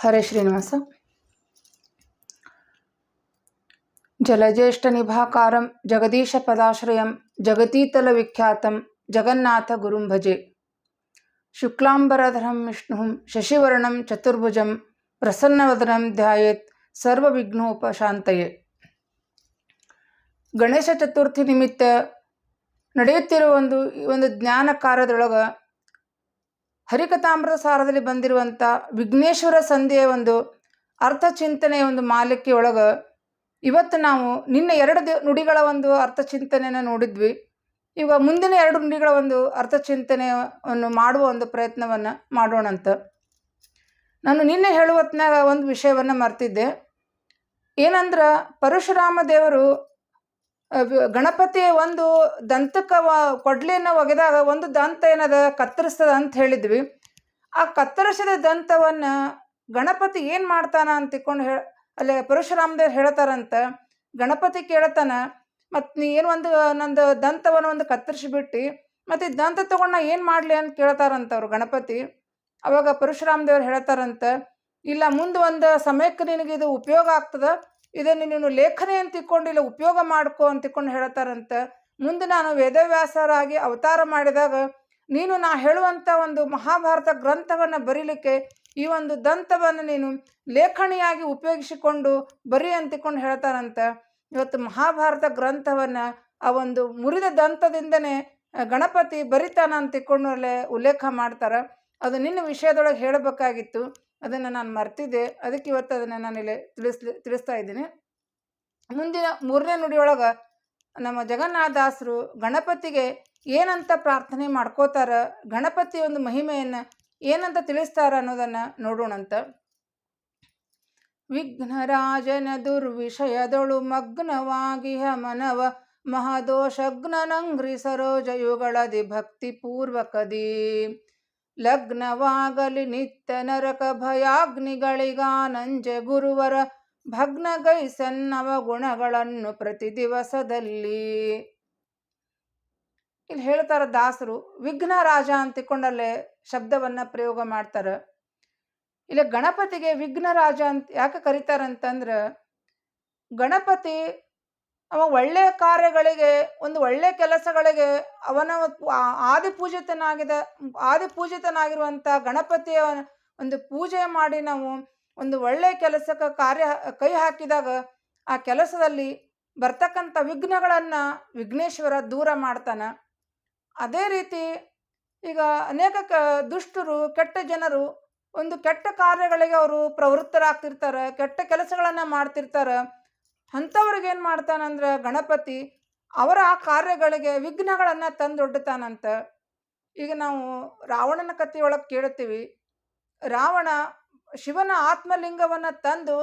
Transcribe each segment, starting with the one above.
ಹರೇ ಶ್ರೀನಿವಾಸ. ಜಲಜ್ಯೇಷ್ಠ ನಿಭಾಕಾರಂ ಜಗದೀಶ ಪದಾಶ್ರಯಂ ಜಗತೀತಲ ವಿಖ್ಯಾತಂ ಜಗನ್ನಾಥ ಗುರುಂ ಭಜೆ. ಶುಕ್ಲಾಂಬರಧರಂ ವಿಷ್ಣುಂ ಶಶಿವರ್ಣಂ ಚತುರ್ಭುಜಂ ಪ್ರಸನ್ನವದನಂ ಧ್ಯಾಯೇತ್ ಸರ್ವವಿಘ್ನೋಪಶಾಂತಯೇ. ಗಣೇಶ ಚತುರ್ಥಿ ನಿಮಿತ್ತ ನಡೆಯುತ್ತಿರುವ ಒಂದು ಜ್ಞಾನ ಕಾರ್ಯದೊಳಗೆ ಹರಿಕಥಾಮೃತ ಸಾರದಲ್ಲಿ ಬಂದಿರುವಂಥ ವಿಘ್ನೇಶ್ವರ ಸಂಧಿಯ ಒಂದು ಅರ್ಥಚಿಂತನೆಯ ಒಂದು ಮಾಲಿಕೆಯೊಳಗೆ ಇವತ್ತು ನಾವು ನಿನ್ನೆ ಎರಡು ನುಡಿಗಳ ಒಂದು ಅರ್ಥಚಿಂತನೆಯನ್ನು ನೋಡಿದ್ವಿ. ಈಗ ಮುಂದಿನ ಎರಡು ನುಡಿಗಳ ಒಂದು ಅರ್ಥಚಿಂತನೆಯನ್ನು ಮಾಡುವ ಒಂದು ಪ್ರಯತ್ನವನ್ನು ಮಾಡೋಣಂತ. ನಾನು ನಿನ್ನೆ ಹೇಳುವತ್ನಾಗ ಒಂದು ವಿಷಯವನ್ನು ಮರ್ತಿದ್ದೆ. ಏನಂದ್ರೆ ಪರಶುರಾಮ ದೇವರು ಗಣಪತಿಯ ಒಂದು ದಂತಕ್ಕೆ ಕೊಡ್ಲಿಯನ್ನು ಒಗೆದಾಗ ಒಂದು ದಂತ ಏನದ ಕತ್ತರಿಸ್ತದ ಅಂತ ಹೇಳಿದ್ವಿ. ಆ ಕತ್ತರಿಸಿದ ದಂತವನ್ನು ಗಣಪತಿ ಏನು ಮಾಡ್ತಾನ ಅಂತ ತಿಳ್ಕೊಂಡು ಅಲ್ಲೇ ಪರಶುರಾಮ ದೇವ್ರು ಹೇಳ್ತಾರಂತ. ಗಣಪತಿ ಕೇಳ್ತಾನ, ಮತ್ತು ನೀ ಏನು ನಂದು ದಂತವನ್ನು ಒಂದು ಕತ್ತರಿಸಿಬಿಟ್ಟು ಮತ್ತು ದಂತ ತೊಗೊಂಡು ನಾ ಏನು ಮಾಡಲಿ ಅಂತ ಕೇಳ್ತಾರಂತ ಅವರು ಗಣಪತಿ. ಅವಾಗ ಪರಶುರಾಮ ದೇವ್ರು ಹೇಳ್ತಾರಂತ, ಇಲ್ಲ ಮುಂದೆ ಒಂದು ಸಮಯಕ್ಕೆ ನಿನಗೆ ಇದು ಉಪಯೋಗ ಆಗ್ತದೆ, ಇದನ್ನು ನೀನು ಲೇಖನಿ ಅಂತ ತಿಳ್ಕೊಂಡು ಇಲ್ಲ ಉಪಯೋಗ ಮಾಡ್ಕೊ ಅಂತ ತಿಳ್ಕೊಂಡು ಹೇಳ್ತಾರಂತ. ಮುಂದೆ ನಾನು ವೇದವ್ಯಾಸರಾಗಿ ಅವತಾರ ಮಾಡಿದಾಗ ನೀನು ನಾ ಹೇಳುವಂಥ ಒಂದು ಮಹಾಭಾರತ ಗ್ರಂಥವನ್ನು ಬರೀಲಿಕ್ಕೆ ಈ ಒಂದು ದಂತವನ್ನು ನೀನು ಲೇಖಣಿಯಾಗಿ ಉಪಯೋಗಿಸಿಕೊಂಡು ಬರಿ ಅಂತ ತಿಳ್ಕೊಂಡು ಹೇಳ್ತಾರಂತ. ಇವತ್ತು ಮಹಾಭಾರತ ಗ್ರಂಥವನ್ನು ಆ ಒಂದು ಮುರಿದ ದಂತದಿಂದನೇ ಗಣಪತಿ ಬರಿತಾನ ಅಂತ ತಿಳ್ಕೊಂಡು ಅಲ್ಲೇ ಉಲ್ಲೇಖ ಮಾಡ್ತಾರೆ. ಅದು ನಿನ್ನ ವಿಷಯದೊಳಗೆ ಹೇಳಬೇಕಾಗಿತ್ತು, ಅದನ್ನು ನಾನು ಮರ್ತಿದ್ದೆ. ಅದಕ್ಕೆ ಇವತ್ತು ಅದನ್ನು ನಾನಿಲ್ಲಿ ತಿಳಿಸ್ತಾ ಇದ್ದೀನಿ. ಮುಂದಿನ ಮೂರನೇ ನುಡಿಯೊಳಗೆ ನಮ್ಮ ಜಗನ್ನಾಥದಾಸರು ಗಣಪತಿಗೆ ಏನಂತ ಪ್ರಾರ್ಥನೆ ಮಾಡ್ಕೋತಾರ, ಗಣಪತಿ ಒಂದು ಮಹಿಮೆಯನ್ನು ಏನಂತ ತಿಳಿಸ್ತಾರ ಅನ್ನೋದನ್ನು ನೋಡೋಣಂತ. ವಿಘ್ನರಾಜನ ದುರ್ವಿಷಯದೊಳು ಮಗ್ನವಾಗಿಹ ಮನವ ಮಹದೋಷಗ್ನನಂಗ್ರಿ ಸರೋಜಯುಗಳದಿ ಭಕ್ತಿ ಪೂರ್ವಕದಿ ಲಗ್ನವಾಗಲಿ ನಿತ್ಯ ನರಕ ಭಯಾಗ್ನಿಗಳಿಗಾನಂಜ ಗುರುವರ ಭಗ್ನಗೈಸನ್ನವ ಗುಣಗಳನ್ನು ಪ್ರತಿ ದಿವಸದಲ್ಲಿ. ಇಲ್ಲಿ ಹೇಳ್ತಾರ ದಾಸರು ವಿಘ್ನ ರಾಜ ಅಂತ ತಿಳ್ಕೊಂಡಲ್ಲೇ ಶಬ್ದವನ್ನು ಪ್ರಯೋಗ ಮಾಡ್ತಾರೆ. ಇಲ್ಲಿ ಗಣಪತಿಗೆ ವಿಘ್ನ ರಾಜ ಅಂತ ಯಾಕೆ ಕರೀತಾರಂತಂದ್ರೆ, ಗಣಪತಿ ಅವ ಒಳ್ಳೆಯ ಕಾರ್ಯಗಳಿಗೆ ಒಂದು ಒಳ್ಳೆಯ ಕೆಲಸಗಳಿಗೆ ಅವನ ಆದಿಪೂಜಿತನಾಗಿರುವಂಥ ಗಣಪತಿಯ ಒಂದು ಪೂಜೆ ಮಾಡಿ ನಾವು ಒಂದು ಒಳ್ಳೆಯ ಕೆಲಸಕ್ಕೆ ಕೈ ಹಾಕಿದಾಗ ಆ ಕೆಲಸದಲ್ಲಿ ಬರ್ತಕ್ಕಂಥ ವಿಘ್ನಗಳನ್ನು ವಿಘ್ನೇಶ್ವರ ದೂರ ಮಾಡ್ತಾನೆ. ಅದೇ ರೀತಿ ಈಗ ಅನೇಕ ದುಷ್ಟರು ಕೆಟ್ಟ ಜನರು ಒಂದು ಕೆಟ್ಟ ಕಾರ್ಯಗಳಿಗೆ ಅವರು ಪ್ರವೃತ್ತರಾಗ್ತಿರ್ತಾರೆ, ಕೆಟ್ಟ ಕೆಲಸಗಳನ್ನು ಮಾಡ್ತಿರ್ತಾರೆ. ಅಂಥವ್ರಿಗೆ ಏನು ಮಾಡ್ತಾನಂದ್ರೆ ಗಣಪತಿ ಅವರ ಆ ಕಾರ್ಯಗಳಿಗೆ ವಿಘ್ನಗಳನ್ನು ತಂದೊಡ್ತಾನಂತ. ಈಗ ನಾವು ರಾವಣನ ಕಥೆಯೊಳಗೆ ಕೇಳ್ತೀವಿ. ರಾವಣ ಶಿವನ ಆತ್ಮಲಿಂಗವನ್ನು ತಂದು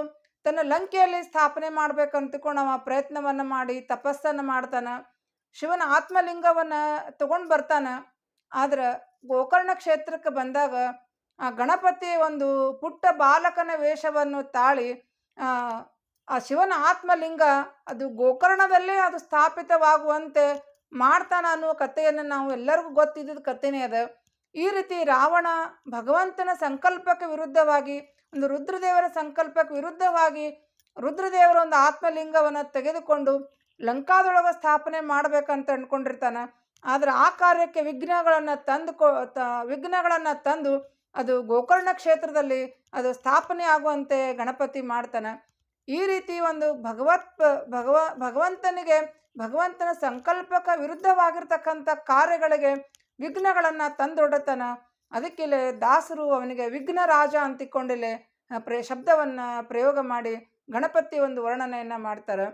ತನ್ನ ಲಂಕೆಯಲ್ಲಿ ಸ್ಥಾಪನೆ ಮಾಡ್ಬೇಕಂತಕೊಂಡು ಅವ ಪ್ರಯತ್ನವನ್ನು ಮಾಡಿ ತಪಸ್ಸನ್ನು ಮಾಡ್ತಾನೆ. ಶಿವನ ಆತ್ಮಲಿಂಗವನ್ನು ತಗೊಂಡು ಬರ್ತಾನೆ. ಆದ್ರೆ ಗೋಕರ್ಣ ಕ್ಷೇತ್ರಕ್ಕೆ ಬಂದಾಗ ಆ ಗಣಪತಿ ಒಂದು ಪುಟ್ಟ ಬಾಲಕನ ವೇಷವನ್ನು ತಾಳಿ ಆ ಶಿವನ ಆತ್ಮಲಿಂಗ ಅದು ಗೋಕರ್ಣದಲ್ಲೇ ಅದು ಸ್ಥಾಪಿತವಾಗುವಂತೆ ಮಾಡ್ತಾನ ಅನ್ನುವ ಕಥೆಯನ್ನು ನಾವು ಎಲ್ಲರಿಗೂ ಗೊತ್ತಿದ್ದ ಕಥೆನೇ ಅದ. ಈ ರೀತಿ ರಾವಣ ಭಗವಂತನ ಸಂಕಲ್ಪಕ್ಕೆ ವಿರುದ್ಧವಾಗಿ ಒಂದು ರುದ್ರದೇವರ ಸಂಕಲ್ಪಕ್ಕೆ ವಿರುದ್ಧವಾಗಿ ರುದ್ರದೇವರ ಒಂದು ಆತ್ಮಲಿಂಗವನ್ನು ತೆಗೆದುಕೊಂಡು ಲಂಕಾದೊಳಗೆ ಸ್ಥಾಪನೆ ಮಾಡಬೇಕಂತ ಅಂದ್ಕೊಂಡಿರ್ತಾನೆ. ಆದರೆ ಆ ಕಾರ್ಯಕ್ಕೆ ವಿಘ್ನಗಳನ್ನು ತಂದು ಅದು ಗೋಕರ್ಣ ಕ್ಷೇತ್ರದಲ್ಲಿ ಅದು ಸ್ಥಾಪನೆ ಆಗುವಂತೆ ಗಣಪತಿ ಮಾಡ್ತಾನೆ. ಈ ರೀತಿ ಒಂದು ಭಗವಂತನ ಸಂಕಲ್ಪಕ್ಕೆ ವಿರುದ್ಧವಾಗಿರ್ತಕ್ಕಂಥ ಕಾರ್ಯಗಳಿಗೆ ವಿಘ್ನಗಳನ್ನು ತಂದೊಡ್ಡತಾನ. ಅದಕ್ಕಿಲ್ಲಿ ದಾಸರು ಅವನಿಗೆ ವಿಘ್ನ ರಾಜ ಅಂತಿಕೊಂಡಿಲ್ಲಿ ಶಬ್ದವನ್ನು ಪ್ರಯೋಗ ಮಾಡಿ ಗಣಪತಿ ಒಂದು ವರ್ಣನೆಯನ್ನು ಮಾಡ್ತಾರೆ.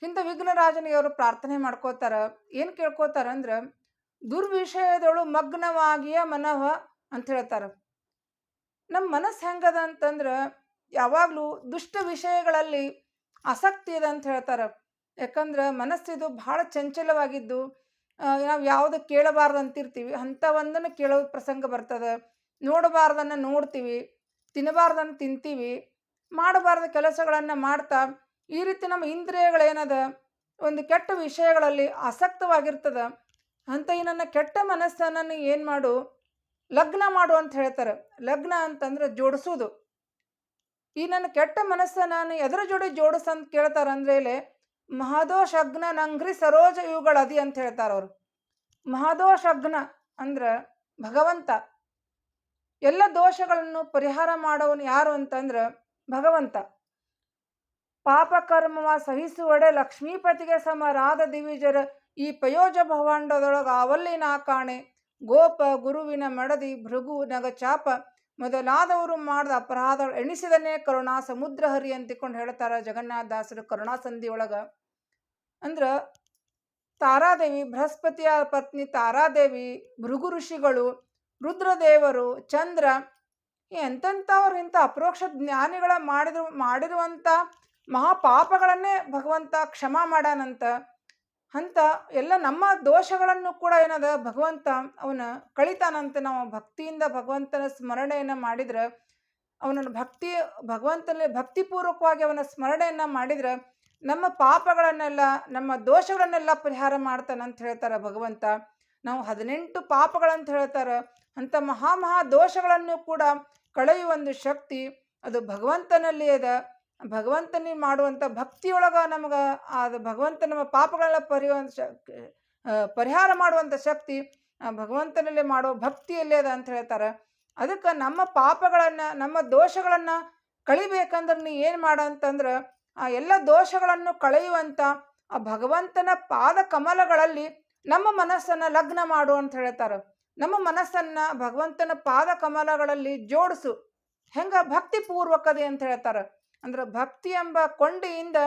ಇಂಥ ವಿಘ್ನರಾಜನಿಗೆ ಅವರು ಪ್ರಾರ್ಥನೆ ಮಾಡ್ಕೋತಾರ. ಏನು ಕೇಳ್ಕೋತಾರ ಅಂದ್ರೆ, ದುರ್ವಿಷಯದಳು ಮಗ್ನವಾಗಿಯ ಮನವ ಅಂತ ಹೇಳ್ತಾರೆ. ನಮ್ಮ ಮನಸ್ಸು ಹೆಂಗದ ಅಂತಂದ್ರೆ ಯಾವಾಗಲೂ ದುಷ್ಟ ವಿಷಯಗಳಲ್ಲಿ ಆಸಕ್ತಿ ಇದೆ ಅಂತ ಹೇಳ್ತಾರೆ. ಯಾಕಂದ್ರೆ ಮನಸ್ಸಿದು ಭಾಳ ಚಂಚಲವಾಗಿದ್ದು ನಾವು ಯಾವುದು ಕೇಳಬಾರ್ದು ಅಂತಿರ್ತೀವಿ, ಅಂಥವೊಂದನ್ನು ಕೇಳೋ ಪ್ರಸಂಗ ಬರ್ತದೆ. ನೋಡಬಾರ್ದನ್ನು ನೋಡ್ತೀವಿ, ತಿನ್ನಬಾರ್ದನ್ನು ತಿಂತೀವಿ, ಮಾಡಬಾರ್ದ ಕೆಲಸಗಳನ್ನು ಮಾಡ್ತಾ ಈ ರೀತಿ ನಮ್ಮ ಇಂದ್ರಿಯಗಳೇನದ ಒಂದು ಕೆಟ್ಟ ವಿಷಯಗಳಲ್ಲಿ ಆಸಕ್ತವಾಗಿರ್ತದೆ. ಅಂಥ ಈ ನನ್ನ ಕೆಟ್ಟ ಮನಸ್ಸನ್ನು ಏನು ಮಾಡು, ಲಗ್ನ ಮಾಡು ಅಂತ ಹೇಳ್ತಾರೆ. ಲಗ್ನ ಅಂತಂದ್ರೆ ಜೋಡಿಸೋದು. ಈ ನನ್ನ ಕೆಟ್ಟ ಮನಸ್ಸ ನಾನು ಎದರ ಜೋಡಿ ಜೋಡಿಸ್ ಅಂತ ಕೇಳ್ತಾರ ಅಂದ್ರೆ ಇಲ್ಲಿ ಮಹಾದೋಷಗ್ನ ನಂಗ್ರಿ ಸರೋಜ ಇವುಗಳ ಅದಿ ಅಂತ ಹೇಳ್ತಾರ ಅವರು. ಮಹಾದೋಷಗ್ನ ಅಂದ್ರೆ ಭಗವಂತ. ಎಲ್ಲ ದೋಷಗಳನ್ನು ಪರಿಹಾರ ಮಾಡೋನು ಯಾರು ಅಂತಂದ್ರೆ ಭಗವಂತ. ಪಾಪ ಕರ್ಮವ ಸಹಿಸುವಡೆ ಲಕ್ಷ್ಮೀಪತಿಗೆ ಸಮರಾದ ದಿವಿಜರ ಈ ಪಯೋಜ ಭವಾಂಡದೊಳಗ ಅವಲ್ಲಿ ನಾ ಕಾಣೆ ಗೋಪ ಗುರುವಿನ ಮಡದಿ ಭೃಗು ನಗ ಚಾಪ ಮೊದಲಾದವರು ಮಾಡಿದ ಅಪರಾಧ ಎಣಿಸಿದನೇ ಕರುಣಾ ಸಮುದ್ರ ಹರಿ ಅಂತಿಕೊಂಡು ಹೇಳ್ತಾರ ಜಗನ್ನಾಥದಾಸರು ಕರುಣಾಸಂಧಿ ಒಳಗ. ಅಂದ್ರ ತಾರಾದೇವಿ, ಬೃಹಸ್ಪತಿಯ ಪತ್ನಿ ತಾರಾದೇವಿ, ಭೃಗು ಋಷಿಗಳು, ರುದ್ರದೇವರು, ಚಂದ್ರ, ಎಂತೆಂಥವ್ರು ಇಂಥ ಅಪರೋಕ್ಷ ಜ್ಞಾನಿಗಳ ಮಾಡಿರುವಂಥ ಮಹಾಪಾಪಗಳನ್ನೇ ಭಗವಂತ ಕ್ಷಮಾ ಮಾಡಾನಂತ. ಅಂತ ಎಲ್ಲ ನಮ್ಮ ದೋಷಗಳನ್ನು ಕೂಡ ಏನದ ಭಗವಂತ ಅವನ ಕಳಿತಾನಂತ. ನಾವು ಭಕ್ತಿಯಿಂದ ಭಗವಂತನ ಸ್ಮರಣೆಯನ್ನು ಮಾಡಿದ್ರೆ, ಅವನನ್ನು ಭಗವಂತನಲ್ಲಿ ಭಕ್ತಿಪೂರ್ವಕವಾಗಿ ಅವನ ಸ್ಮರಣೆಯನ್ನು ಮಾಡಿದ್ರೆ ನಮ್ಮ ಪಾಪಗಳನ್ನೆಲ್ಲ ನಮ್ಮ ದೋಷಗಳನ್ನೆಲ್ಲ ಪರಿಹಾರ ಮಾಡ್ತಾನಂತ ಹೇಳ್ತಾರೆ ಭಗವಂತ. ನಾವು 18 ಪಾಪಗಳಂತ ಹೇಳ್ತಾರೆ. ಅಂಥ ಮಹಾ ದೋಷಗಳನ್ನು ಕೂಡ ಕಳೆಯುವ ಶಕ್ತಿ ಅದು ಭಗವಂತನಲ್ಲಿ ಅದ. ಭಗವಂತನಿಗೆ ಮಾಡುವಂಥ ಭಕ್ತಿಯೊಳಗೆ ನಮಗೆ ಅದು ಭಗವಂತ ನಮ್ಮ ಪಾಪಗಳನ್ನ ಪರಿಹಾರ ಮಾಡುವಂಥ ಶಕ್ತಿ ಭಗವಂತನಲ್ಲಿ ಮಾಡೋ ಭಕ್ತಿಯಲ್ಲೇ ಅದ ಅಂತ ಹೇಳ್ತಾರೆ. ಅದಕ್ಕೆ ನಮ್ಮ ಪಾಪಗಳನ್ನು ನಮ್ಮ ದೋಷಗಳನ್ನು ಕಳಿಬೇಕಂದ್ರೆ ನೀ ಏನು ಮಾಡ ಅಂತಂದ್ರೆ ಆ ಎಲ್ಲ ದೋಷಗಳನ್ನು ಕಳೆಯುವಂಥ ಆ ಭಗವಂತನ ಪಾದ ಕಮಲಗಳಲ್ಲಿ ನಮ್ಮ ಮನಸ್ಸನ್ನು ಲಗ್ನ ಮಾಡು ಅಂತ ಹೇಳ್ತಾರೆ. ನಮ್ಮ ಮನಸ್ಸನ್ನು ಭಗವಂತನ ಪಾದ ಕಮಲಗಳಲ್ಲಿ ಜೋಡಿಸು. ಹೆಂಗ ಭಕ್ತಿಪೂರ್ವಕತೆ ಅಂತ ಹೇಳ್ತಾರೆ. ಅಂದ್ರೆ ಭಕ್ತಿ ಎಂಬ ಕೊಂಡಿಯಿಂದ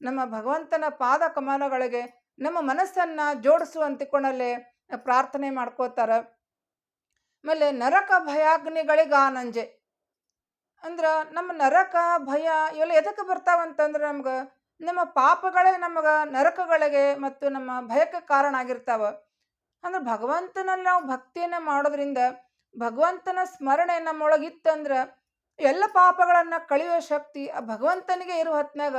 ನಮ್ಮ ಭಗವಂತನ ಪಾದ ಕಮಲಗಳಿಗೆ ನಮ್ಮ ಮನಸ್ಸನ್ನು ಜೋಡಿಸು ಅಂತಿಕೊಂಡಲ್ಲೇ ಪ್ರಾರ್ಥನೆ ಮಾಡ್ಕೋತಾರ. ಆಮೇಲೆ ನರಕ ಭಯಾಗ್ನಿಗಳಿಗಾನಂಜೆ ಅಂದ್ರೆ ನಮ್ಮ ನರಕ ಭಯ ಇವೆಲ್ಲ ಎದಕ್ಕೆ ಬರ್ತಾವಂತಂದ್ರೆ ನಮ್ಮ ಪಾಪಗಳೇ ನಮಗೆ ನರಕಗಳಿಗೆ ಮತ್ತು ನಮ್ಮ ಭಯಕ್ಕೆ ಕಾರಣ ಆಗಿರ್ತಾವ. ಅಂದ್ರೆ ಭಗವಂತನಲ್ಲಿ ನಾವು ಭಕ್ತಿಯನ್ನು ಮಾಡೋದ್ರಿಂದ ಭಗವಂತನ ಸ್ಮರಣೆ ನಮ್ಮೊಳಗಿತ್ತಂದ್ರೆ ಎಲ್ಲ ಪಾಪಗಳನ್ನು ಕಳೆಯುವ ಶಕ್ತಿ ಆ ಭಗವಂತನಿಗೆ ಇರುವ ಹೊತ್ನಾಗ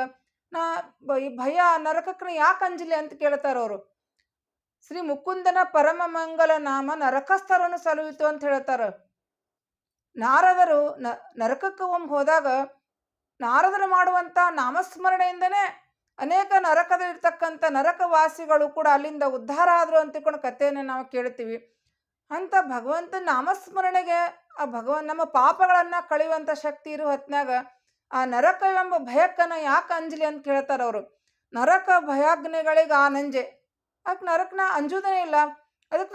ಈ ಭಯ ನರಕಕ್ಕೆ ಯಾಕೆ ಅಂಜಲಿ ಅಂತ ಕೇಳ್ತಾರ ಅವರು. ಶ್ರೀ ಮುಕುಂದನ ಪರಮ ಮಂಗಲ ನಾಮ ನರಕಸ್ಥರನ್ನು ಸಲುಹಿತು ಅಂತ ಹೇಳ್ತಾರ. ನಾರದರು ನರಕಕ್ಕೆ ಒಮ್ಮೆ ಹೋದಾಗ ನಾರದರು ಮಾಡುವಂಥ ನಾಮಸ್ಮರಣೆಯಿಂದನೇ ಅನೇಕ ನರಕದಲ್ಲಿರ್ತಕ್ಕಂಥ ನರಕವಾಸಿಗಳು ಕೂಡ ಅಲ್ಲಿಂದ ಉದ್ಧಾರ ಆದರು ಅಂತಿಕೊಂಡು ಕಥೆಯನ್ನು ನಾವು ಕೇಳ್ತೀವಿ. ಅಂತ ಭಗವಂತ ನಾಮಸ್ಮರಣೆಗೆ ಆ ನಮ್ಮ ಪಾಪಗಳನ್ನು ಕಳೆಯುವಂಥ ಶಕ್ತಿ ಇರೋ ಹೊತ್ನಾಗ ಆ ನರಕ ಎಂಬ ಭಯಕ್ಕನ ಯಾಕೆ ಅಂಜಲಿ ಅಂತ ಕೇಳ್ತಾರೆ ಅವರು. ನರಕ ಭಯಾಗ್ನಿಗಳಿಗೆ ಆನಂಜೆ. ಅದಕ್ಕೆ ನರಕನ ಅಂಜುವುದೇ ಇಲ್ಲ. ಅದಕ್ಕೆ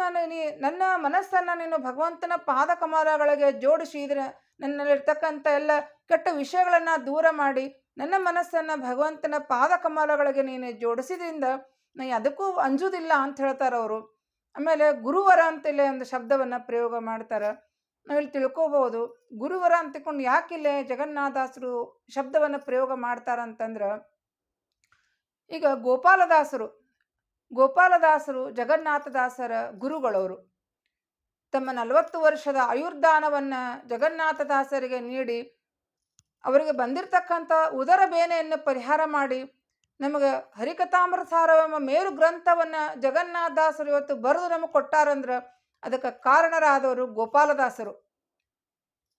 ನನ್ನ ಮನಸ್ಸನ್ನು ನೀನು ಭಗವಂತನ ಪಾದ ಕಮಲಗಳಿಗೆ ಜೋಡಿಸಿದ್ರೆ ನನ್ನಲ್ಲಿರ್ತಕ್ಕಂಥ ಎಲ್ಲ ಕೆಟ್ಟ ವಿಷಯಗಳನ್ನು ದೂರ ಮಾಡಿ ನನ್ನ ಮನಸ್ಸನ್ನು ಭಗವಂತನ ಪಾದ ಕಮಲಗಳಿಗೆ ನೀನು ಜೋಡಿಸಿದ್ರಿಂದ ನಾ ಅದಕ್ಕೂ ಅಂಜುವುದಿಲ್ಲ ಅಂತ ಹೇಳ್ತಾರೆ ಅವರು. ಆಮೇಲೆ ಗುರುವರ ಅಂತಲೇ ಒಂದು ಶಬ್ದವನ್ನು ಪ್ರಯೋಗ ಮಾಡ್ತಾರೆ. ನಾವಿಲ್ಲಿ ತಿಳ್ಕೋಬಹುದು ಗುರುವರ ಅಂತಿಕೊಂಡು ಯಾಕಿಲ್ಲೇ ಜಗನ್ನಾಥದಾಸರು ಶಬ್ದವನ್ನು ಪ್ರಯೋಗ ಮಾಡ್ತಾರಂತಂದ್ರೆ, ಈಗ ಗೋಪಾಲದಾಸರು ಜಗನ್ನಾಥದಾಸರ ಗುರುಗಳವರು. ತಮ್ಮ 40 ವರ್ಷದ ಆಯುರ್ದಾನವನ್ನು ಜಗನ್ನಾಥದಾಸರಿಗೆ ನೀಡಿ ಅವರಿಗೆ ಬಂದಿರತಕ್ಕಂಥ ಉದರ ಬೇನೆಯನ್ನು ಪರಿಹಾರ ಮಾಡಿ ನಮಗೆ ಹರಿಕಥಾಮೃತಸಾರ ಎಂಬ ಮೇರು ಗ್ರಂಥವನ್ನು ಜಗನ್ನಾಥದಾಸರು ಇವತ್ತು ಬರೆದು ನಮಗೆ ಕೊಟ್ಟಾರಂದ್ರೆ ಅದಕ್ಕೆ ಕಾರಣರಾದವರು ಗೋಪಾಲದಾಸರು.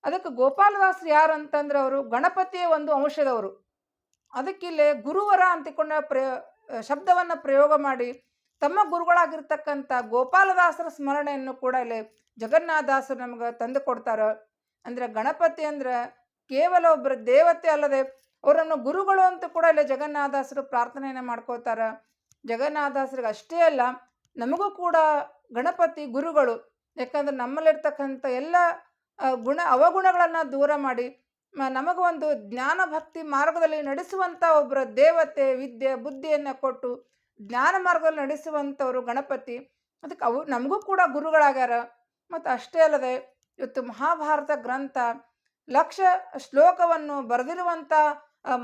ಅದಕ್ಕೆ ಗೋಪಾಲದಾಸರು ಯಾರು ಅಂತಂದ್ರೆ ಅವರು ಗಣಪತಿಯ ಒಂದು ಅಂಶದವರು. ಅದಕ್ಕಿಲ್ಲೇ ಗುರುವರ ಅಂತಿಕೊಂಡ ಶಬ್ದವನ್ನು ಪ್ರಯೋಗ ಮಾಡಿ ತಮ್ಮ ಗುರುಗಳಾಗಿರ್ತಕ್ಕಂಥ ಗೋಪಾಲದಾಸರ ಸ್ಮರಣೆಯನ್ನು ಕೂಡ ಇಲ್ಲಿ ಜಗನ್ನಾಥದಾಸರು ನಮಗೆ ತಂದು ಕೊಡ್ತಾರೆ. ಅಂದರೆ ಗಣಪತಿ ಅಂದ್ರೆ ಕೇವಲ ಒಬ್ಬರ ದೇವತೆ ಅಲ್ಲದೆ ಅವರನ್ನು ಗುರುಗಳು ಅಂತ ಕೂಡ ಇಲ್ಲಿ ಜಗನ್ನಾಥದಾಸರು ಪ್ರಾರ್ಥನೆಯನ್ನು ಮಾಡ್ಕೋತಾರೆ. ಜಗನ್ನಾಥದಾಸರಿಗೆ ಅಷ್ಟೇ ಅಲ್ಲ, ನಮಗೂ ಕೂಡ ಗಣಪತಿ ಗುರುಗಳು. ಯಾಕಂದ್ರೆ ನಮ್ಮಲ್ಲಿರ್ತಕ್ಕಂಥ ಎಲ್ಲ ಅವಗುಣಗಳನ್ನು ದೂರ ಮಾಡಿ ನಮಗೆ ಒಂದು ಜ್ಞಾನ ಭಕ್ತಿ ಮಾರ್ಗದಲ್ಲಿ ನಡೆಸುವಂಥ ಒಬ್ಬರ ದೇವತೆ, ವಿದ್ಯೆ ಬುದ್ಧಿಯನ್ನು ಕೊಟ್ಟು ಜ್ಞಾನ ಮಾರ್ಗದಲ್ಲಿ ನಡೆಸುವಂಥವರು ಗಣಪತಿ. ಅದಕ್ಕೆ ನಮಗೂ ಕೂಡ ಗುರುಗಳಾಗ್ಯಾರ. ಮತ್ತು ಅಷ್ಟೇ ಅಲ್ಲದೆ ಇವತ್ತು ಮಹಾಭಾರತ ಗ್ರಂಥ 1,00,000 ಶ್ಲೋಕವನ್ನು ಬರೆದಿರುವಂಥ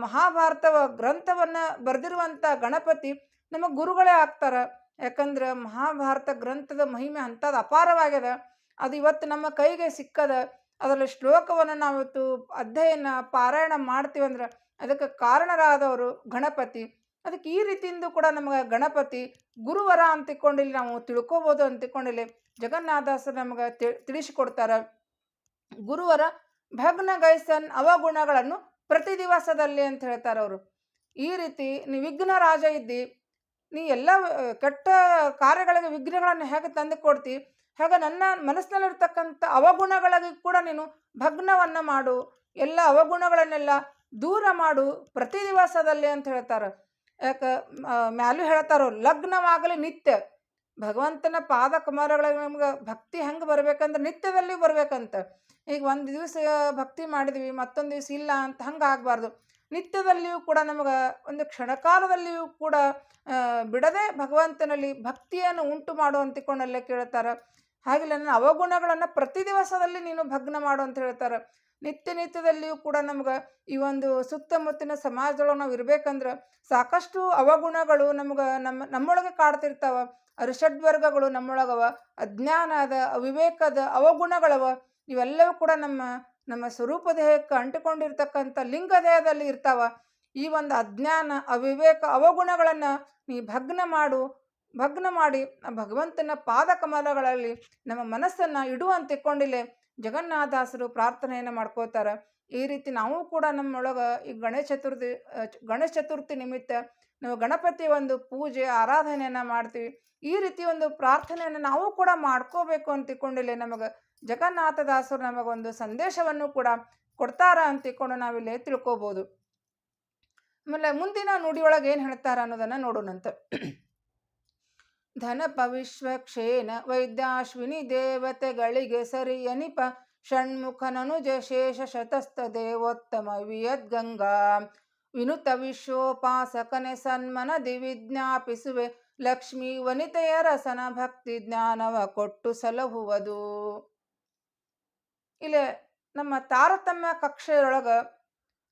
ಮಹಾಭಾರತ ಗ್ರಂಥವನ್ನು ಬರೆದಿರುವಂಥ ಗಣಪತಿ ನಮಗೆ ಗುರುಗಳೇ ಆಗ್ತಾರೆ. ಯಾಕಂದ್ರೆ ಮಹಾಭಾರತ ಗ್ರಂಥದ ಮಹಿಮೆ ಅಂಥದ್ದು ಅಪಾರವಾಗ್ಯದ. ಅದು ಇವತ್ತು ನಮ್ಮ ಕೈಗೆ ಸಿಕ್ಕದ. ಅದರಲ್ಲಿ ಶ್ಲೋಕವನ್ನು ನಾವಿವತ್ತು ಅಧ್ಯಯನ ಪಾರಾಯಣ ಮಾಡ್ತೀವಂದ್ರೆ ಅದಕ್ಕೆ ಕಾರಣರಾದವರು ಗಣಪತಿ. ಅದಕ್ಕೆ ಈ ರೀತಿಯಿಂದ ಕೂಡ ನಮಗೆ ಗಣಪತಿ ಗುರುವರ ಅಂತಿಕೊಂಡಿಲ್ಲಿ ನಾವು ತಿಳ್ಕೊಬೋದು ಅಂತಿಕೊಂಡಿಲ್ಲಿ ಜಗನ್ನಾಥದಾಸರು ನಮಗೆ ತಿಳಿಸಿಕೊಡ್ತಾರೆ. ಗುರುವರ ಭಗ್ನಗೈಸನ್ ಅವಗುಣಗಳನ್ನು ಪ್ರತಿ ದಿವಸದಲ್ಲಿ ಅಂತ ಹೇಳ್ತಾರೆ ಅವರು. ಈ ರೀತಿ ನೀ ವಿಘ್ನ ರಾಜ ಇದ್ದಿ, ನೀ ಎಲ್ಲ ಕೆಟ್ಟ ಕಾರ್ಯಗಳಿಗೆ ವಿಘ್ನಗಳನ್ನು ಹೇಗೆ ತಂದು ಕೊಡ್ತಿ, ಹಾಗೆ ನನ್ನ ಮನಸ್ಸಿನಲ್ಲಿರ್ತಕ್ಕಂಥ ಅವಗುಣಗಳಿಗೆ ಕೂಡ ನೀನು ಭಗ್ನವನ್ನು ಮಾಡು, ಎಲ್ಲ ಅವಗುಣಗಳನ್ನೆಲ್ಲ ದೂರ ಮಾಡು ಪ್ರತಿ ದಿವಸದಲ್ಲಿ ಅಂತ ಹೇಳ್ತಾರೆ. ಯಾಕೆ ಮ್ಯಾಲೂ ಹೇಳ್ತಾರೋ ಲಗ್ನವಾಗಲಿ ನಿತ್ಯ. ಭಗವಂತನ ಪಾದ ಕಮಲಗಳಿಗೆ ನಮ್ಗೆ ಭಕ್ತಿ ಹೆಂಗೆ ಬರ್ಬೇಕಂದ್ರೆ ನಿತ್ಯದಲ್ಲಿ ಬರ್ಬೇಕಂತ. ಈಗ ಒಂದು ದಿವಸ ಭಕ್ತಿ ಮಾಡಿದ್ವಿ, ಮತ್ತೊಂದು ದಿವಸ ಇಲ್ಲ ಅಂತ ಹಂಗೆ ಆಗಬಾರ್ದು. ನಿತ್ಯದಲ್ಲಿಯೂ ಕೂಡ ನಮಗೆ ಒಂದು ಕ್ಷಣಕಾಲದಲ್ಲಿಯೂ ಕೂಡ ಬಿಡದೆ ಭಗವಂತನಲ್ಲಿ ಭಕ್ತಿಯನ್ನು ಉಂಟು ಮಾಡು ಅಂತಿಕೊಂಡಲ್ಲೇ ಕೇಳ್ತಾರೆ. ಹಾಗೆಲ್ಲ ನನ್ನ ಅವಗುಣಗಳನ್ನು ಪ್ರತಿ ದಿವಸದಲ್ಲಿ ನೀನು ಭಗ್ನ ಮಾಡು ಅಂತ ಹೇಳ್ತಾರೆ. ನಿತ್ಯದಲ್ಲಿಯೂ ಕೂಡ ನಮ್ಗೆ ಈ ಒಂದು ಸುತ್ತಮುತ್ತಿನ ಸಮಾಜದೊಳಗೆ ನಾವು ಇರ್ಬೇಕಂದ್ರೆ ಸಾಕಷ್ಟು ಅವಗುಣಗಳು ನಮ್ಗೆ ನಮ್ಮೊಳಗೆ ಕಾಡ್ತಿರ್ತಾವ. ಅರಿಷಡ್ವರ್ಗಗಳು ನಮ್ಮೊಳಗವ, ಅಜ್ಞಾನದ ಅವಿವೇಕದ ಅವಗುಣಗಳವ. ಇವೆಲ್ಲವೂ ಕೂಡ ನಮ್ಮ ಸ್ವರೂಪ ದೇಹಕ್ಕೆ ಅಂಟಿಕೊಂಡಿರ್ತಕ್ಕಂಥ ಲಿಂಗ ದೇಹದಲ್ಲಿ ಇರ್ತಾವ. ಈ ಒಂದು ಅಜ್ಞಾನ ಅವಿವೇಕ ಅವಗುಣಗಳನ್ನು ನೀ ಭಗ್ನ ಮಾಡಿ ಭಗವಂತನ ಪಾದ ಕಮಲಗಳಲ್ಲಿ ನಮ್ಮ ಮನಸ್ಸನ್ನು ಇಡುವಂತಿಕೊಂಡಿಲ್ಲೇ ಜಗನ್ನಾಥದಾಸರು ಪ್ರಾರ್ಥನೆಯನ್ನು ಮಾಡ್ಕೋತಾರೆ. ಈ ರೀತಿ ನಾವು ಕೂಡ ನಮ್ಮೊಳಗೆ ಈ ಗಣೇಶ ಚತುರ್ಥಿ ನಿಮಿತ್ತ ನಾವು ಗಣಪತಿ ಒಂದು ಪೂಜೆ ಆರಾಧನೆಯನ್ನು ಮಾಡ್ತೀವಿ. ಈ ರೀತಿ ಒಂದು ಪ್ರಾರ್ಥನೆಯನ್ನು ನಾವು ಕೂಡ ಮಾಡ್ಕೋಬೇಕು ಅಂತಿಕೊಂಡಿಲ್ಲೇ ನಮಗೆ ಜಗನ್ನಾಥದಾಸರು ನಮಗೊಂದು ಸಂದೇಶವನ್ನು ಕೂಡ ಕೊಡ್ತಾರ ಅಂತಿಕೊಂಡು ನಾವಿಲ್ಲಿ ತಿಳ್ಕೊಬೋದು. ಆಮೇಲೆ ಮುಂದಿನ ನುಡಿಯೊಳಗೆ ಏನು ಹೇಳ್ತಾರ ಅನ್ನೋದನ್ನು ನೋಡೋಣಂತ. ಧನಪ ವಿಶ್ವಕ್ಷೇನ ವೈದ್ಯಾಶ್ವಿನಿ ದೇವತೆಗಳಿಗೆ ಸರಿ ಅನಿಪ ಷಣ್ಮುಖನನುಜ ಶೇಷ ಶತಸ್ಥ ದೇವೋತ್ತಮ ವಿಯದ್ಗಂಗಾ ವಿನುತ ವಿಶ್ವೋಪಾಸಕನೆ ಸನ್ಮನದಿ ವಿಜ್ಞಾಪಿಸುವೆ ಲಕ್ಷ್ಮೀ ವನಿತೆಯರ ಸನ ಭಕ್ತಿ ಜ್ಞಾನವ ಕೊಟ್ಟು ಸಲಹುವುದು. ಇಲ್ಲಿ ನಮ್ಮ ತಾರತಮ್ಯ ಕಕ್ಷೆಯೊಳಗೆ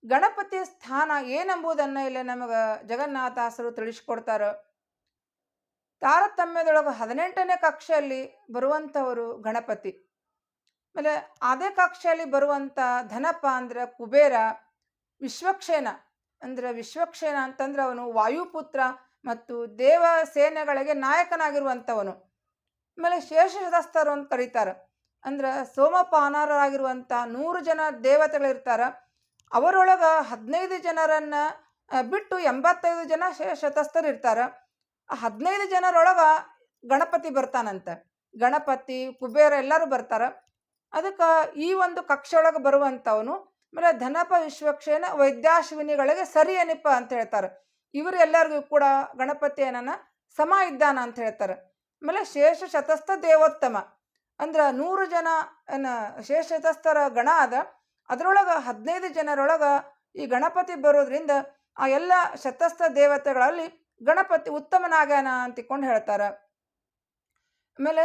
ಗಣಪತಿಯ ಸ್ಥಾನ ಏನೆಂಬುದನ್ನು ಇಲ್ಲಿ ನಮಗೆ ಜಗನ್ನಾಥದಾಸರು ತಿಳಿಸ್ಕೊಡ್ತಾರೆ. ತಾರತಮ್ಯದೊಳಗೆ 18ನೇ ಕಕ್ಷೆಯಲ್ಲಿ ಬರುವಂಥವರು ಗಣಪತಿ. ಆಮೇಲೆ ಅದೇ ಕಕ್ಷೆಯಲ್ಲಿ ಬರುವಂಥ ಧನಪ ಅಂದ್ರೆ ಕುಬೇರ, ವಿಶ್ವಕ್ಷೇನ ಅಂತಂದ್ರೆ ಅವನು ವಾಯುಪುತ್ರ ಮತ್ತು ದೇವ ಸೇನೆಗಳಿಗೆ ನಾಯಕನಾಗಿರುವಂಥವನು. ಆಮೇಲೆ ಶೇಷಶತಸ್ಥರು ಅಂತ ಕರೀತಾರೆ. ಅಂದ್ರೆ ಸೋಮಪಾನರಾಗಿರುವಂಥ 100 ಜನ ದೇವತೆಗಳಿರ್ತಾರೆ. ಅವರೊಳಗೆ 15 ಜನರನ್ನು ಬಿಟ್ಟು 85 ಜನ ಶತಸ್ಥರು ಇರ್ತಾರೆ. ಆ 15 ಜನರೊಳಗೆ ಗಣಪತಿ ಬರ್ತಾನಂತೆ. ಗಣಪತಿ ಕುಬೇರ ಎಲ್ಲರೂ ಬರ್ತಾರೆ. ಅದಕ್ಕೆ ಈ ಒಂದು ಕಕ್ಷೆಯೊಳಗೆ ಬರುವಂಥವನು. ಆಮೇಲೆ ಧನಪ ವಿಶ್ವಕ್ಷೇನ ವೈದ್ಯಾಶ್ವಿನಿಗಳಿಗೆ ಸರಿ ಅನಿಪ ಅಂತ ಹೇಳ್ತಾರೆ. ಇವರು ಎಲ್ಲರಿಗೂ ಕೂಡ ಗಣಪತಿ ಏನನ್ನ ಸಮ ಇದ್ದಾನ ಅಂತ ಹೇಳ್ತಾರೆ. ಆಮೇಲೆ ಶೇಷ ಶತಸ್ಥ ದೇವೋತ್ತಮ ಅಂದ್ರೆ 100 ಜನ ಶೇಷ ಶತಸ್ಥರ ಗಣ ಅದ. ಅದರೊಳಗೆ 15 ಜನರೊಳಗೆ ಈ ಗಣಪತಿ ಬರೋದ್ರಿಂದ ಆ ಎಲ್ಲ ಶತಸ್ಥ ದೇವತೆಗಳಲ್ಲಿ ಗಣಪತಿ ಉತ್ತಮನಾಗ್ಯಾನ ಅಂತಿಕೊಂಡು ಹೇಳ್ತಾರೆ. ಆಮೇಲೆ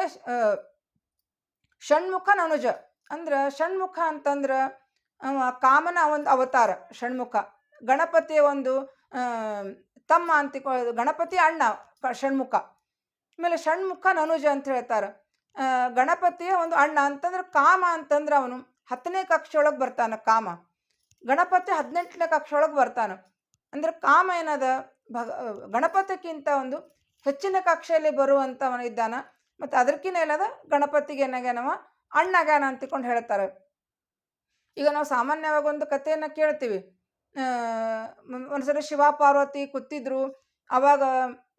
ಷಣ್ಮುಖ ನನುಜ ಅಂದ್ರೆ ಷಣ್ಮುಖ ಅಂತಂದ್ರೆ ಕಾಮನ ಒಂದು ಅವತಾರ. ಷಣ್ಮುಖ ಗಣಪತಿಯ ಒಂದು ತಮ್ಮ ಗಣಪತಿ ಅಣ್ಣ ಷಣ್ಮುಖ. ಆಮೇಲೆ ಷಣ್ಮುಖ ನನುಜ ಅಂತ ಹೇಳ್ತಾರೆ. ಗಣಪತಿಯ ಒಂದು ಅಣ್ಣ ಅಂತಂದ್ರೆ ಕಾಮ ಅಂತಂದ್ರೆ ಅವನು 10ನೇ ಕಕ್ಷೆಯೊಳಗೆ ಬರ್ತಾನೆ. ಕಾಮ ಗಣಪತಿ 18ನೇ ಕಕ್ಷೆಯೊಳಗೆ ಬರ್ತಾನೆ. ಅಂದ್ರೆ ಕಾಮ ಏನದ ಗಣಪತಿಗಿಂತ ಒಂದು ಹೆಚ್ಚಿನ ಕಕ್ಷೆಯಲ್ಲಿ ಬರುವಂಥವನು ಇದ್ದಾನ. ಮತ್ತು ಅದಕ್ಕಿಂತ ಏನದ ಗಣಪತಿಗೆ ಏನಾಗ್ಯಾನವ ಅಣ್ಣಗ್ಯಾನ ಅಂತಿಕೊಂಡು ಹೇಳ್ತಾರೆ. ಈಗ ನಾವು ಸಾಮಾನ್ಯವಾಗಿ ಒಂದು ಕಥೆಯನ್ನು ಕೇಳ್ತೀವಿ. ಒಂದ್ಸರಿ ಶಿವ ಪಾರ್ವತಿ ಕೂತಿದ್ರು. ಅವಾಗ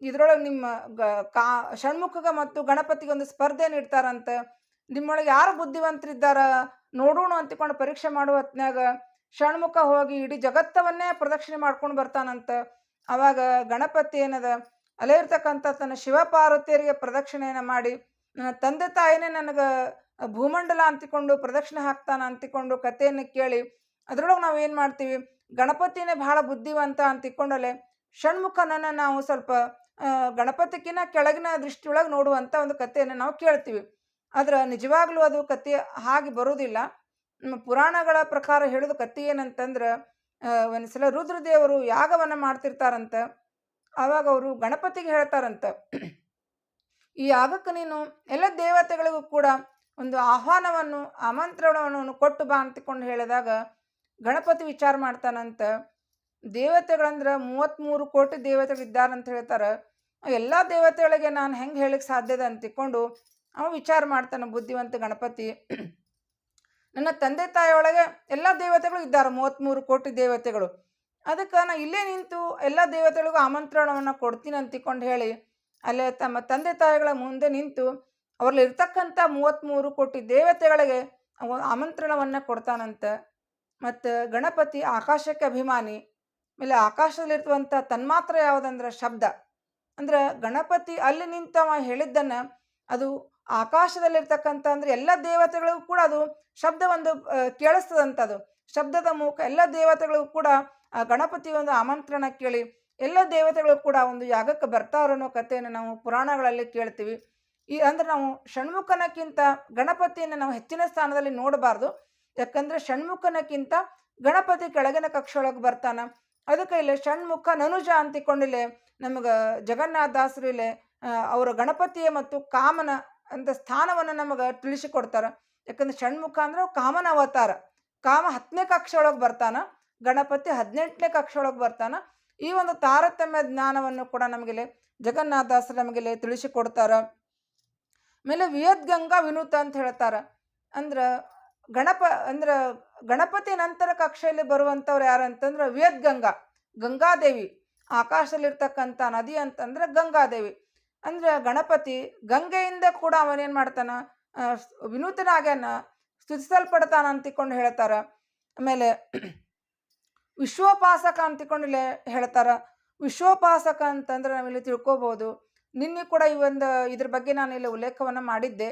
ಇದ್ರೊಳಗೆ ನಿಮ್ಮ ಷಣ್ಮುಖಗ ಮತ್ತು ಗಣಪತಿಗೆ ಒಂದು ಸ್ಪರ್ಧೆನ ಇಡ್ತಾರಂತೆ. ನಿಮ್ಮೊಳಗೆ ಯಾರು ಬುದ್ಧಿವಂತರಿದ್ದಾರ ನೋಡೋಣ ಅಂತಿಕೊಂಡು ಪರೀಕ್ಷೆ ಮಾಡುವ ಹೊತ್ನ್ಯಾಗ ಷಣ್ಮುಖ ಹೋಗಿ ಇಡೀ ಜಗತ್ತವನ್ನೇ ಪ್ರದಕ್ಷಿಣೆ ಮಾಡ್ಕೊಂಡು ಬರ್ತಾನಂತ. ಅವಾಗ ಗಣಪತಿ ಏನದ ಅಲ್ಲೇ ಇರ್ತಕ್ಕಂಥ ತನ್ನ ಶಿವ ಪಾರ್ವತಿಯರಿಗೆ ಪ್ರದಕ್ಷಿಣೆಯನ್ನು ಮಾಡಿ ನನ್ನ ತಂದೆ ತಾಯಿನೇ ನನಗೆ ಭೂಮಂಡಲ ಅಂತಿಕೊಂಡು ಪ್ರದಕ್ಷಿಣೆ ಹಾಕ್ತಾನ ಅಂತಿಕೊಂಡು ಕಥೆಯನ್ನು ಕೇಳಿ ಅದರೊಳಗೆ ನಾವು ಏನು ಮಾಡ್ತೀವಿ, ಗಣಪತಿನೇ ಬಹಳ ಬುದ್ಧಿವಂತ ಅಂತಿಕೊಂಡಲ್ಲೇ ಷಣ್ಮುಖನನ್ನು ನಾವು ಸ್ವಲ್ಪ ಗಣಪತಿಗಿನ ಕೆಳಗಿನ ದೃಷ್ಟಿಯೊಳಗೆ ನೋಡುವಂಥ ಒಂದು ಕಥೆಯನ್ನು ನಾವು ಕೇಳ್ತೀವಿ. ಆದ್ರೆ ನಿಜವಾಗ್ಲೂ ಅದು ಕಥೆ ಹಾಗೆ ಬರೋದಿಲ್ಲ. ನಮ್ಮ ಪುರಾಣಗಳ ಪ್ರಕಾರ ಹೇಳೋದು ಕಥೆ ಏನಂತಂದ್ರೆ, ಒಂದ್ಸಲ ರುದ್ರದೇವರು ಯಾಗವನ್ನು ಮಾಡ್ತಿರ್ತಾರಂತ. ಆವಾಗ ಅವರು ಗಣಪತಿಗೆ ಹೇಳ್ತಾರಂತ, ಈ ಯಾಗಕ್ಕೆ ನೀನು ಎಲ್ಲ ದೇವತೆಗಳಿಗೂ ಕೂಡ ಒಂದು ಆಮಂತ್ರಣವನ್ನು ಕೊಟ್ಟು ಬಾ ಅಂತಿಕೊಂಡು ಹೇಳಿದಾಗ ಗಣಪತಿ ವಿಚಾರ ಮಾಡ್ತಾನಂತ. ದೇವತೆಗಳಂದ್ರೆ 33 ಕೋಟಿ ದೇವತೆಗಳಿದ್ದಾರಂತ ಹೇಳ್ತಾರೆ. ಎಲ್ಲ ದೇವತೆಗಳಿಗೆ ನಾನು ಹೆಂಗೆ ಹೇಳಕ್ಕೆ ಸಾಧ್ಯದ ಅಂತಿಕೊಂಡು ಅವ ವಿಚಾರ ಮಾಡ್ತಾನೆ ಬುದ್ಧಿವಂತ ಗಣಪತಿ. ನನ್ನ ತಂದೆ ತಾಯಿಯೊಳಗೆ ಎಲ್ಲ ದೇವತೆಗಳು ಇದ್ದಾರೆ, 33 ಕೋಟಿ ದೇವತೆಗಳು. ಅದಕ್ಕೆ ನಾನು ಇಲ್ಲೇ ನಿಂತು ಎಲ್ಲ ದೇವತೆಗಳಿಗೂ ಆಮಂತ್ರಣವನ್ನು ಕೊಡ್ತೀನಿ ಅಂತಿಕೊಂಡು ಹೇಳಿ ಅಲ್ಲೇ ತಮ್ಮ ತಂದೆ ತಾಯಿಗಳ ಮುಂದೆ ನಿಂತು ಅವರಲ್ಲಿ ಇರ್ತಕ್ಕಂಥ 33 ಕೋಟಿ ದೇವತೆಗಳಿಗೆ ಆಮಂತ್ರಣವನ್ನು ಕೊಡ್ತಾನಂತೆ. ಮತ್ತು ಗಣಪತಿ ಆಕಾಶಕ್ಕೆ ಅಭಿಮಾನಿ. ಆಮೇಲೆ ಆಕಾಶದಲ್ಲಿರ್ತವಂಥ ತನ್ಮಾತ್ರ ಯಾವುದಂದ್ರೆ ಶಬ್ದ. ಅಂದ್ರೆ ಗಣಪತಿ ಅಲ್ಲಿ ನಿಂತವ ಹೇಳಿದ್ದನ್ನು ಅದು ಆಕಾಶದಲ್ಲಿರ್ತಕ್ಕಂಥ ಅಂದರೆ ಎಲ್ಲ ದೇವತೆಗಳಿಗೂ ಕೂಡ ಅದು ಶಬ್ದ ಒಂದು ಕೇಳಿಸ್ತದಂಥದ್ದು. ಶಬ್ದದ ಮೂಲಕ ಎಲ್ಲ ದೇವತೆಗಳಿಗೂ ಕೂಡ ಆ ಗಣಪತಿ ಒಂದು ಆಮಂತ್ರಣ ಕೇಳಿ ಎಲ್ಲ ದೇವತೆಗಳು ಕೂಡ ಒಂದು ಯಾಗಕ್ಕೆ ಬರ್ತಾರೋ ಅನ್ನೋ ಕಥೆಯನ್ನು ನಾವು ಪುರಾಣಗಳಲ್ಲಿ ಕೇಳ್ತೀವಿ. ಅಂದರೆ ನಾವು ಷಣ್ಮುಖನಕ್ಕಿಂತ ಗಣಪತಿಯನ್ನು ನಾವು ಹೆಚ್ಚಿನ ಸ್ಥಾನದಲ್ಲಿ ನೋಡಬಾರ್ದು. ಯಾಕಂದರೆ ಷಣ್ಮುಖನಕ್ಕಿಂತ ಗಣಪತಿ ಕೆಳಗಿನ ಕಕ್ಷೆಯೊಳಗೆ ಬರ್ತಾನೆ. ಅದಕ್ಕೆ ಇಲ್ಲಿ ಷಣ್ಮುಖ ನನುಜ ಅಂತಿಕೊಂಡಿಲ್ಲೇ ನಮಗೆ ಜಗನ್ನಾಥ ದಾಸರು ಇಲ್ಲೇ ಅವರ ಗಣಪತಿಯ ಮತ್ತು ಕಾಮನ ಅಂತ ಸ್ಥಾನವನ್ನು ನಮಗೆ ತಿಳಿಸಿಕೊಡ್ತಾರೆ. ಯಾಕಂದ್ರೆ ಷಣ್ಮುಖ ಅಂದ್ರೆ ಕಾಮನ ಅವತಾರ. ಕಾಮ 10ನೇ ಕಕ್ಷೆಯೊಳಗೆ ಬರ್ತಾನೆ, ಗಣಪತಿ 18ನೇ ಕಕ್ಷೆಯೊಳಗೆ ಬರ್ತಾನೆ. ಈ ಒಂದು ತಾರತಮ್ಯ ಜ್ಞಾನವನ್ನು ಕೂಡ ನಮಗಿಲ್ಲಿ ಜಗನ್ನಾಥ ದಾಸರು ನಮಗಿಲ್ಲಿ ತಿಳಿಸಿಕೊಡ್ತಾರೆ. ಆಮೇಲೆ ವಿಯದ್ಗಂಗಾ ವಿನೂತ ಅಂತ ಹೇಳ್ತಾರೆ. ಅಂದ್ರೆ ಗಣಪತಿ ನಂತರ ಕಕ್ಷೆಯಲ್ಲಿ ಬರುವಂಥವ್ರು ಯಾರು ಅಂತಂದ್ರೆ ವಿಯದ್ಗಂಗಾ, ಗಂಗಾದೇವಿ. ಆಕಾಶದಲ್ಲಿರ್ತಕ್ಕಂಥ ನದಿ ಅಂತಂದ್ರೆ ಗಂಗಾದೇವಿ. ಅಂದ್ರೆ ಗಣಪತಿ ಗಂಗೆಯಿಂದ ಕೂಡ ಅವನೇನು ಮಾಡ್ತಾನ, ವಿನೂತನಾಗ್ಯಾನ, ಸ್ತುತಿಸಲ್ಪಡ್ತಾನ ಅಂತಿಕೊಂಡು ಹೇಳ್ತಾರೆ. ಆಮೇಲೆ ವಿಶ್ವೋಪಾಸಕ ಅಂತಿಕೊಂಡು ಹೇಳ್ತಾರೆ. ವಿಶ್ವೋಪಾಸಕ ಅಂತಂದ್ರೆ ನಾವಿಲ್ಲಿ ತಿಳ್ಕೊಬೋದು. ನಿನ್ನೆ ಕೂಡ ಇದ್ರ ಬಗ್ಗೆ ನಾನು ಇಲ್ಲಿ ಉಲ್ಲೇಖವನ್ನು ಮಾಡಿದ್ದೆ.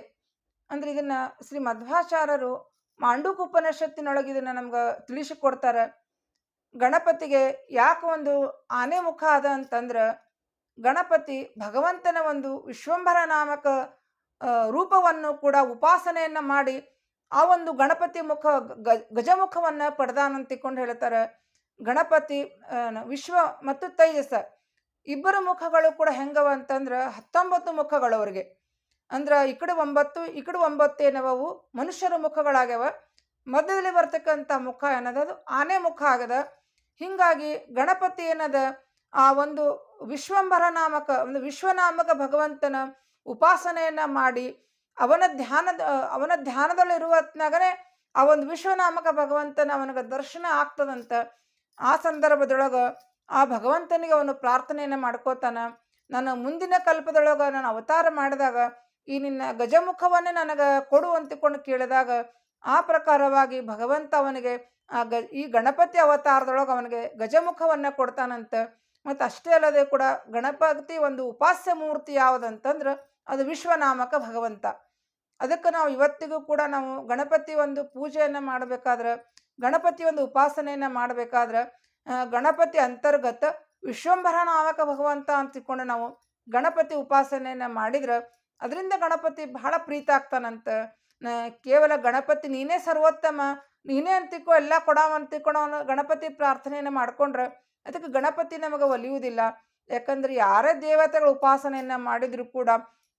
ಅಂದ್ರೆ ಇದನ್ನ ಶ್ರೀ ಮಧ್ವಾಚಾರ್ಯರು ಮಾಂಡೂಕ ಉಪನಿಷತ್ತಿನೊಳಗೆ ಇದನ್ನ ನಮ್ಗೆ ತಿಳಿಸಿಕೊಡ್ತಾರೆ. ಗಣಪತಿಗೆ ಯಾಕೆ ಒಂದು ಆನೆ ಮುಖ ಅದ ಅಂತಂದ್ರೆ ಗಣಪತಿ ಭಗವಂತನ ಒಂದು ವಿಶ್ವಂಭರ ನಾಮಕ ರೂಪವನ್ನು ಕೂಡ ಉಪಾಸನೆಯನ್ನ ಮಾಡಿ ಆ ಒಂದು ಗಣಪತಿ ಮುಖ ಗಜಮುಖವನ್ನು ಪಡೆದಾನಂತಿಕೊಂಡು ಹೇಳ್ತಾರೆ. ಗಣಪತಿ ವಿಶ್ವ ಮತ್ತು ತೈಜಸ ಇಬ್ಬರು ಮುಖಗಳು ಕೂಡ ಹೆಂಗವ ಅಂತಂದ್ರೆ 19 ಮುಖಗಳು ಅವ್ರಿಗೆ. ಅಂದ್ರೆ ಈ ಕಡೆ 9 ಈ ಕಡೆ 9 ಏನವವು ಮನುಷ್ಯರ ಮುಖಗಳಾಗ್ಯವ. ಮಧ್ಯದಲ್ಲಿ ಬರ್ತಕ್ಕಂಥ ಮುಖ ಏನದ ಅದು ಆನೆ ಮುಖ ಆಗದ. ಹಿಂಗಾಗಿ ಗಣಪತಿ ಏನದ ಆ ಒಂದು ವಿಶ್ವಂಭರ ನಾಮಕ ಒಂದು ವಿಶ್ವನಾಮಕ ಭಗವಂತನ ಉಪಾಸನೆಯನ್ನ ಮಾಡಿ ಅವನ ಧ್ಯಾನದಲ್ಲಿರುವ ಹೊತ್ನಾಗನೇ ಆ ಒಂದು ವಿಶ್ವನಾಮಕ ಭಗವಂತನ ಅವನಿಗೆ ದರ್ಶನ ಆಗ್ತದಂತ. ಆ ಸಂದರ್ಭದೊಳಗೆ ಆ ಭಗವಂತನಿಗೆ ಅವನು ಪ್ರಾರ್ಥನೆಯನ್ನು ಮಾಡ್ಕೋತಾನ. ನಾನು ಮುಂದಿನ ಕಲ್ಪದೊಳಗೆ ನಾನು ಅವತಾರ ಮಾಡಿದಾಗ ಈ ನಿನ್ನ ಗಜಮುಖವನ್ನೇ ನನಗೆ ಕೊಡು ಅಂತಿಕೊಂಡು ಕೇಳಿದಾಗ ಆ ಪ್ರಕಾರವಾಗಿ ಭಗವಂತ ಅವನಿಗೆ ಈ ಗಣಪತಿ ಅವತಾರದೊಳಗೆ ಅವನಿಗೆ ಗಜಮುಖವನ್ನು ಕೊಡ್ತಾನಂತ. ಮತ್ತು ಅಷ್ಟೇ ಅಲ್ಲದೆ ಕೂಡ ಗಣಪತಿ ಒಂದು ಉಪಾಸ್ಯ ಮೂರ್ತಿ ಯಾವುದಂತಂದ್ರೆ ಅದು ವಿಶ್ವನಾಮಕ ಭಗವಂತ. ಅದಕ್ಕೆ ನಾವು ಇವತ್ತಿಗೂ ಕೂಡ ನಾವು ಗಣಪತಿ ಒಂದು ಪೂಜೆಯನ್ನು ಮಾಡಬೇಕಾದ್ರೆ, ಗಣಪತಿ ಒಂದು ಉಪಾಸನೆಯನ್ನು ಮಾಡಬೇಕಾದ್ರೆ ಗಣಪತಿ ಅಂತರ್ಗತ ವಿಶ್ವಂಭರ ನಾಮಕ ಭಗವಂತ ಅಂತಿಕೊಂಡು ನಾವು ಗಣಪತಿ ಉಪಾಸನೆಯನ್ನು ಮಾಡಿದ್ರೆ ಅದರಿಂದ ಗಣಪತಿ ಬಹಳ ಪ್ರೀತ ಆಗ್ತಾನಂತ. ಕೇವಲ ಗಣಪತಿ ನೀನೇ ಸರ್ವೋತ್ತಮ, ನೀನೇ ಅಂತಿಕೋ ಎಲ್ಲ ಕೊಡಾವಂತಿಕೊಂಡು ಅವನು ಗಣಪತಿ ಪ್ರಾರ್ಥನೆಯನ್ನು ಮಾಡ್ಕೊಂಡ್ರೆ ಅದಕ್ಕೆ ಗಣಪತಿ ನಮಗೆ ಒಲಿಯುವುದಿಲ್ಲ. ಯಾಕಂದ್ರೆ ಯಾರೇ ದೇವತೆಗಳ ಉಪಾಸನೆಯನ್ನು ಮಾಡಿದ್ರು ಕೂಡ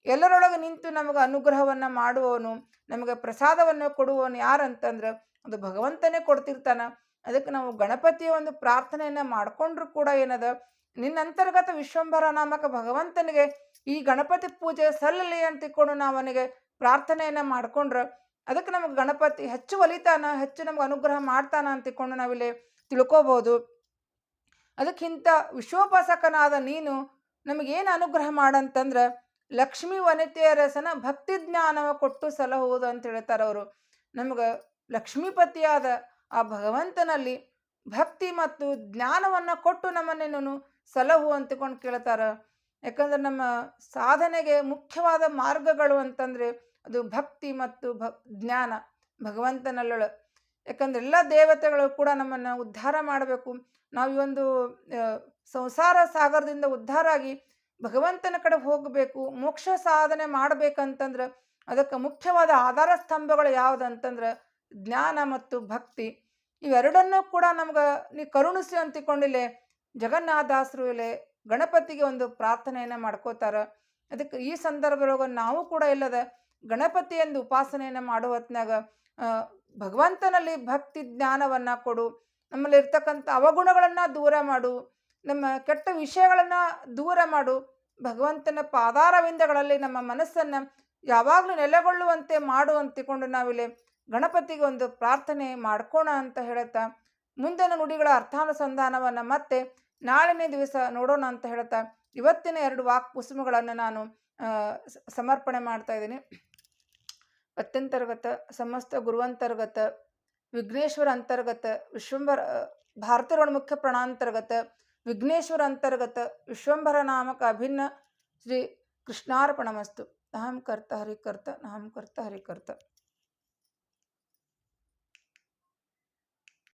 ಎಲ್ಲರೊಳಗೆ ನಿಂತು ನಮಗೆ ಅನುಗ್ರಹವನ್ನು ಮಾಡುವವನು, ನಮಗೆ ಪ್ರಸಾದವನ್ನು ಕೊಡುವವನು ಯಾರಂತಂದ್ರೆ ಅದು ಭಗವಂತನೇ ಕೊಡ್ತಿರ್ತಾನ. ಅದಕ್ಕೆ ನಾವು ಗಣಪತಿಯ ಒಂದು ಪ್ರಾರ್ಥನೆಯನ್ನು ಮಾಡಿಕೊಂಡ್ರು ಕೂಡ ಏನದ ನಿನ್ನಂತರ್ಗತ ವಿಶ್ವಂಭರ ನಾಮಕ ಭಗವಂತನಿಗೆ ಈ ಗಣಪತಿ ಪೂಜೆ ಸಲ್ಲಲಿ ಅಂತಿಕೊಂಡು ನಾವು ಅವನಿಗೆ ಪ್ರಾರ್ಥನೆಯನ್ನು ಮಾಡಿಕೊಂಡ್ರೆ ಅದಕ್ಕೆ ನಮಗೆ ಗಣಪತಿ ಹೆಚ್ಚು ಒಲಿತಾನ, ಹೆಚ್ಚು ನಮ್ಗೆ ಅನುಗ್ರಹ ಮಾಡ್ತಾನ ಅಂತಿಕೊಂಡು ನಾವಿಲ್ಲಿ ತಿಳ್ಕೊಬೋದು. ಅದಕ್ಕಿಂತ ವಿಶ್ವೋಪಾಸಕನಾದ ನೀನು ನಮಗೇನು ಅನುಗ್ರಹ ಮಾಡಂತಂದ್ರೆ ಲಕ್ಷ್ಮೀ ವನಿತೆಯರಸನ ಭಕ್ತಿ ಜ್ಞಾನವ ಕೊಟ್ಟು ಸಲಹುವುದು ಅಂತ ಹೇಳ್ತಾರೆ ಅವರು. ನಮಗೆ ಲಕ್ಷ್ಮೀಪತಿಯಾದ ಆ ಭಗವಂತನಲ್ಲಿ ಭಕ್ತಿ ಮತ್ತು ಜ್ಞಾನವನ್ನು ಕೊಟ್ಟು ನಮ್ಮನ್ನೇನು ಸಲಹು ಅಂತಿಕೊಂಡು ಕೇಳ್ತಾರೆ. ಯಾಕಂದ್ರೆ ನಮ್ಮ ಸಾಧನೆಗೆ ಮುಖ್ಯವಾದ ಮಾರ್ಗಗಳು ಅಂತಂದರೆ ಅದು ಭಕ್ತಿ ಮತ್ತು ಜ್ಞಾನ ಭಗವಂತನಲ್ಲೊಳ. ಯಾಕಂದ್ರೆ ಎಲ್ಲ ದೇವತೆಗಳು ಕೂಡ ನಮ್ಮನ್ನು ಉದ್ಧಾರ ಮಾಡಬೇಕು. ನಾವು ಈ ಒಂದು ಸಂಸಾರ ಸಾಗರದಿಂದ ಉದ್ಧಾರ ಆಗಿ ಭಗವಂತನ ಕಡೆ ಹೋಗಬೇಕು, ಮೋಕ್ಷ ಸಾಧನೆ ಮಾಡಬೇಕಂತಂದ್ರೆ ಅದಕ್ಕೆ ಮುಖ್ಯವಾದ ಆಧಾರ ಸ್ತಂಭಗಳು ಯಾವುದಂತಂದ್ರೆ ಜ್ಞಾನ ಮತ್ತು ಭಕ್ತಿ. ಇವೆರಡನ್ನೂ ಕೂಡ ನಮ್ಗೆ ನೀ ಕರುಣಿಸಿ ಅಂತಿಕೊಂಡಿಲ್ಲೇ ಜಗನ್ನಾಥದಾಸರು ಇಲ್ಲೇ ಗಣಪತಿಗೆ ಒಂದು ಪ್ರಾರ್ಥನೆಯನ್ನು ಮಾಡ್ಕೋತಾರೆ. ಅದಕ್ಕೆ ಈ ಸಂದರ್ಭದೊಳಗೆ ನಾವು ಕೂಡ ಇಲ್ಲದ ಗಣಪತಿ ಎಂದು ಉಪಾಸನೆಯನ್ನು ಮಾಡುವ ಹೊತ್ನಾಗ ಭಗವಂತನಲ್ಲಿ ಭಕ್ತಿ ಜ್ಞಾನವನ್ನು ಕೊಡು, ನಮ್ಮಲ್ಲಿ ಇರ್ತಕ್ಕಂಥ ಅವಗುಣಗಳನ್ನು ದೂರ ಮಾಡು, ನಮ್ಮ ಕೆಟ್ಟ ವಿಷಯಗಳನ್ನು ದೂರ ಮಾಡು, ಭಗವಂತನ ಪಾದಾರವಿಂದಗಳಲ್ಲಿ ನಮ್ಮ ಮನಸ್ಸನ್ನು ಯಾವಾಗಲೂ ನೆಲೆಗೊಳ್ಳುವಂತೆ ಮಾಡು ಅಂತ ತಿಳ್ಕೊಂಡು ನಾವಿಲ್ಲಿ ಗಣಪತಿಗೆ ಒಂದು ಪ್ರಾರ್ಥನೆ ಮಾಡ್ಕೋಣ ಅಂತ ಹೇಳುತ್ತಾ ಮುಂದಿನ ನುಡಿಗಳ ಅರ್ಥಾನುಸಂಧಾನವನ್ನು ಮತ್ತೆ ನಾಳಿನ ದಿವಸ ನೋಡೋಣ ಅಂತ ಹೇಳ್ತಾ ಇವತ್ತಿನ 2 ವಾಕ್ಪುಸ್ಮಗಳನ್ನು ನಾನು ಸಮರ್ಪಣೆ ಮಾಡ್ತಾ ಇದ್ದೀನಿ. ಅತ್ಯಂತರ್ಗತ ಸಮಸ್ತ ಗುರುವಂತರ್ಗತ ವಿಘ್ನೇಶ್ವರ ಅಂತರ್ಗತ ವಿಶ್ವಂಭರ ಭಾರತೀಯ ಮುಖ್ಯ ಪ್ರಾಣಾಂತರ್ಗತ ವಿಘ್ನೇಶ್ವರ ಅಂತರ್ಗತ ವಿಶ್ವಂಭರ ನಾಮಕ ಅಭಿನ್ನ ಶ್ರೀ ಕೃಷ್ಣಾರ್ಪಣಮಸ್ತು. ಅಹಂ ಕರ್ತ ಹರಿಕರ್ತ ಅಹಂ ಕರ್ತ ಹರಿಕರ್ತ.